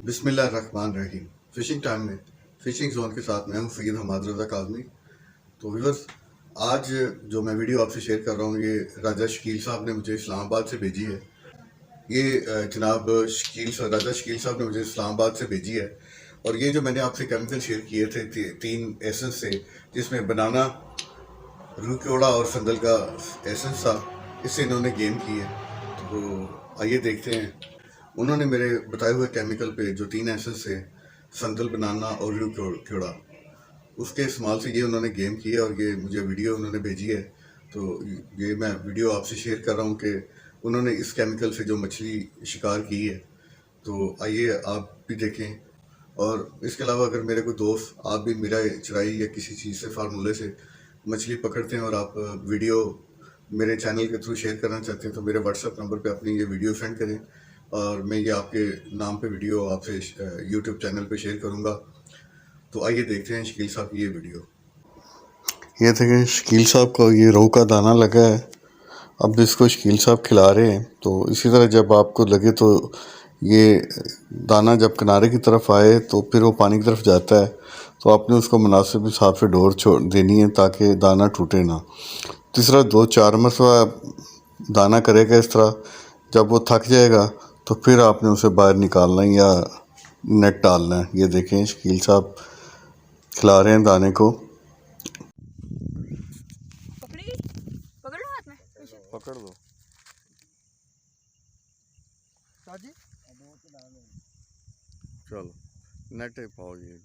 बिस्मिल्लाहिर्रहमानिर्रहीम। Phishing time में phishing zone के साथ मैं हूँ फ़ैयद हमाद रज़ा काज़मी। तो व्यूअर्स, आज जो मैं वीडियो आपसे शेयर कर रहा हूँ ये राजा शकील साहब ने मुझे इस्लामाबाद से भेजी है। ये जनाब राजा शकील साहब ने मुझे इस्लामाबाद से भेजी है। और ये जो मैंने आपसे केमिकल शेयर किए थे 3 एसेंस से, जिसमें बनाना, रूकेओड़ा और संदल का एसेंस था, इससे इन्होंने गेम की है। तो आइए देखते हैं। उन्होंने मेरे बताए हुए केमिकल पे जो 3 एसेंस थे, संदल, बनाना और रूकेओड़ा, उसके इस्तेमाल से ये उन्होंने गेम की है और ये मुझे वीडियो उन्होंने भेजी है। तो ये मैं वीडियो आपसे शेयर कर रहा हूँ कि उन्होंने इस केमिकल से जो मछली शिकार की है। तो आइए आप भी देखें। और इसके अलावा अगर मेरे कोई दोस्त, आप भी मेरा चराई या किसी चीज़ से, फार्मूले से मछली पकड़ते हैं और आप वीडियो मेरे चैनल के थ्रू शेयर करना चाहते हैं, तो मेरे व्हाट्सएप नंबर पे अपनी ये वीडियो सेंड करें और मैं ये आपके नाम पे वीडियो आपसे यूट्यूब चैनल पे शेयर करूँगा। तो आइए देखते हैं शकील साहब की ये वीडियो। ये देखें, शकील साहब का ये रोहू का दाना लगा है। अब इसको शकील साहब खिला रहे हैं। तो इसी तरह जब आपको लगे तो ये दाना जब किनारे की तरफ आए तो फिर वो पानी की तरफ जाता है, तो आपने उसको मुनासिब हिसाब से डोर छोड़ देनी है ताकि दाना टूटे ना। तीसरा 2-4 मरतबा दाना करेगा इस तरह। जब वो थक जाएगा तो फिर आपने उसे बाहर निकालना है या नेट डालना है। ये देखें, शकील साहब खिला रहे हैं दाने को। पकड़ लो हाथ में, पकड़ लो। चलो नेट पाओ ये।